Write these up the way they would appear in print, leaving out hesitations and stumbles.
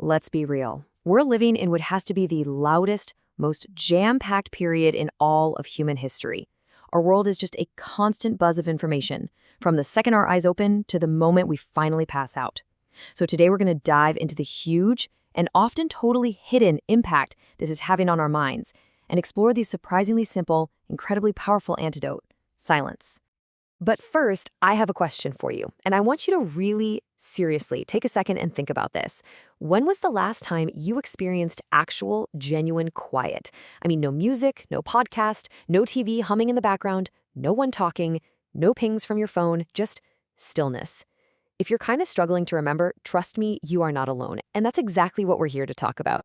Let's be real. We're living in what has to be the loudest, most jam-packed period in all of human history. Our world is just a constant buzz of information, from the second our eyes open to the moment we finally pass out. So today we're going to dive into the huge and often totally hidden impact this is having on our minds and explore the surprisingly simple, incredibly powerful antidote: silence. But first, I have a question for you, and I want you to really seriously take a second and think about this. When was the last time you experienced actual, genuine quiet? I mean, no music, no podcast, no TV humming in the background, no one talking, no pings from your phone, just stillness. If you're kind of struggling to remember, trust me, you are not alone, and that's exactly what we're here to talk about.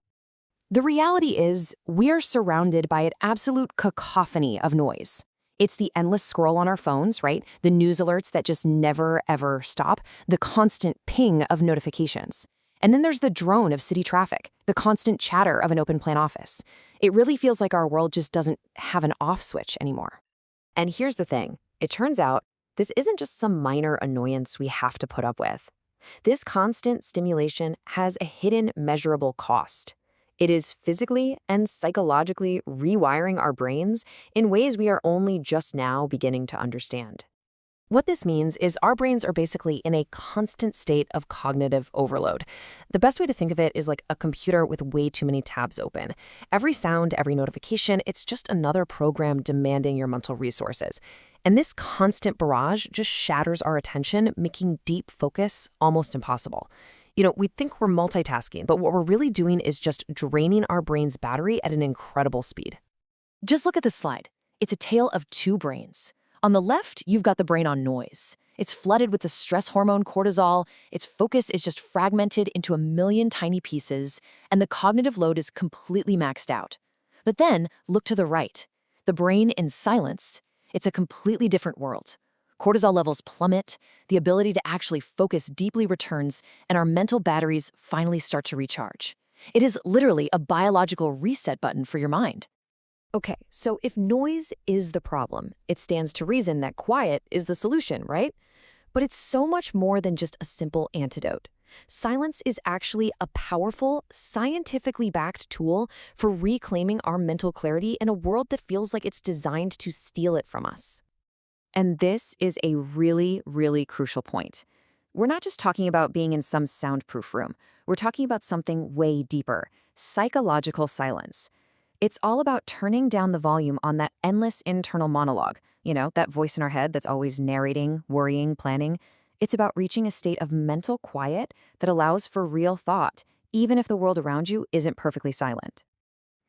The reality is, we're surrounded by an absolute cacophony of noise. It's the endless scroll on our phones, right? The news alerts that just never, ever stop, the constant ping of notifications. And then there's the drone of city traffic, the constant chatter of an open plan office. It really feels like our world just doesn't have an off switch anymore. And here's the thing. It turns out this isn't just some minor annoyance we have to put up with. This constant stimulation has a hidden, measurable cost. It is physically and psychologically rewiring our brains in ways we are only just now beginning to understand. What this means is our brains are basically in a constant state of cognitive overload. The best way to think of it is like a computer with way too many tabs open. Every sound, every notification, it's just another program demanding your mental resources. And this constant barrage just shatters our attention, making deep focus almost impossible. We think we're multitasking, but what we're really doing is just draining our brain's battery at an incredible speed. Just look at this slide. It's a tale of two brains. On the left, you've got the brain on noise. It's flooded with the stress hormone cortisol, its focus is just fragmented into a million tiny pieces, and the cognitive load is completely maxed out. But then, look to the right. The brain in silence. It's a completely different world. Cortisol levels plummet, the ability to actually focus deeply returns, and our mental batteries finally start to recharge. It is literally a biological reset button for your mind. Okay, so if noise is the problem, it stands to reason that quiet is the solution, right? But it's so much more than just a simple antidote. Silence is actually a powerful, scientifically backed tool for reclaiming our mental clarity in a world that feels like it's designed to steal it from us. And this is a really, really crucial point. We're not just talking about being in some soundproof room. We're talking about something way deeper: psychological silence. It's all about turning down the volume on that endless internal monologue, that voice in our head that's always narrating, worrying, planning. It's about reaching a state of mental quiet that allows for real thought, even if the world around you isn't perfectly silent.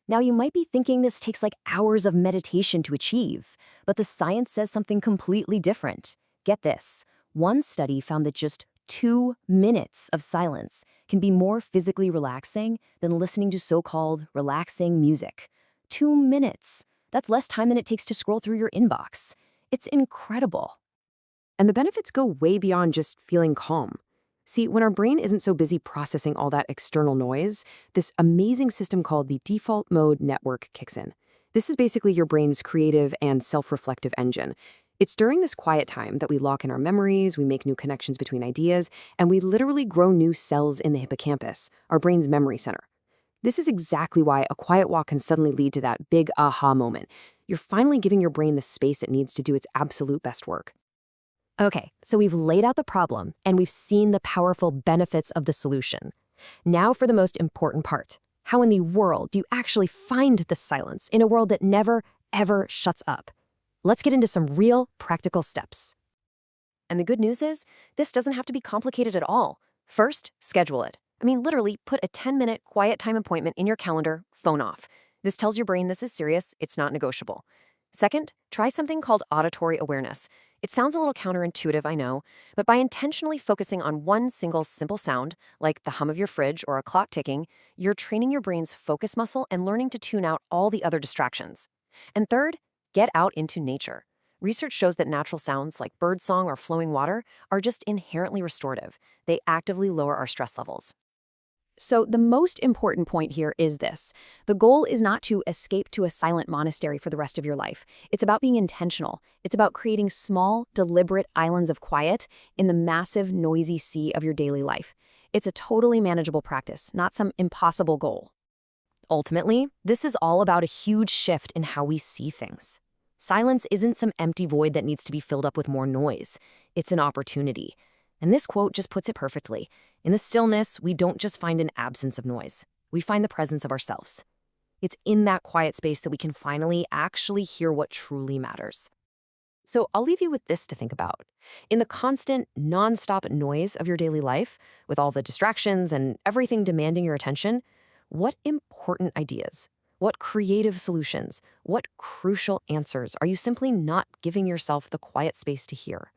Now, you might be thinking this takes like hours of meditation to achieve, but the science says something completely different. Get this. One study found that just 2 minutes of silence can be more physically relaxing than listening to so-called relaxing music. 2 minutes. That's less time than it takes to scroll through your inbox. It's incredible. And the benefits go way beyond just feeling calm. See, when our brain isn't so busy processing all that external noise, this amazing system called the default mode network kicks in. This is basically your brain's creative and self-reflective engine. It's during this quiet time that we lock in our memories, we make new connections between ideas, and we literally grow new cells in the hippocampus, our brain's memory center. This is exactly why a quiet walk can suddenly lead to that big aha moment. You're finally giving your brain the space it needs to do its absolute best work. Okay, so we've laid out the problem, and we've seen the powerful benefits of the solution. Now for the most important part. How in the world do you actually find the silence in a world that never, ever shuts up? Let's get into some real, practical steps. And the good news is, this doesn't have to be complicated at all. First, schedule it. Literally, put a 10-minute quiet time appointment in your calendar, phone off. This tells your brain this is serious, it's not negotiable. Second, try something called auditory awareness. It sounds a little counterintuitive, I know, but by intentionally focusing on one single simple sound, like the hum of your fridge or a clock ticking, you're training your brain's focus muscle and learning to tune out all the other distractions. And third, get out into nature. Research shows that natural sounds like birdsong or flowing water are just inherently restorative. They actively lower our stress levels. So the most important point here is this. The goal is not to escape to a silent monastery for the rest of your life. It's about being intentional. It's about creating small, deliberate islands of quiet in the massive, noisy sea of your daily life. It's a totally manageable practice, not some impossible goal. Ultimately, this is all about a huge shift in how we see things. Silence isn't some empty void that needs to be filled up with more noise. It's an opportunity. And this quote just puts it perfectly. In the stillness, we don't just find an absence of noise. We find the presence of ourselves. It's in that quiet space that we can finally actually hear what truly matters. So I'll leave you with this to think about. In the constant, nonstop noise of your daily life, with all the distractions and everything demanding your attention, what important ideas, what creative solutions, what crucial answers are you simply not giving yourself the quiet space to hear?